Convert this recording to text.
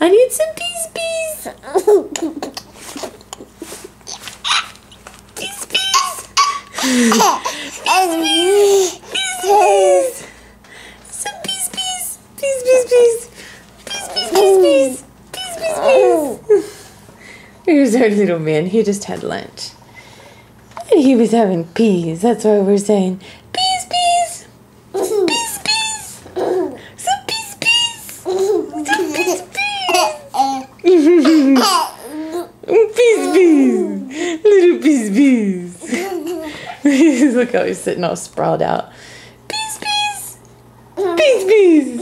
I need some peas, peas. Peas, peas. Peas, peas. Peas, peas. Some peas, peas. Peas, peas, peas. Peas, peas, peas, peas. Peas, peas, peas. Here's our little man. He just had lunch. And he was having peas. That's why we're saying peas, peas. Peas, peas. Some peas, peas. Some peas, peas. Peas, peas. Little peas, peas. Look how he's sitting all sprawled out. Peas, peas. Peas, peas.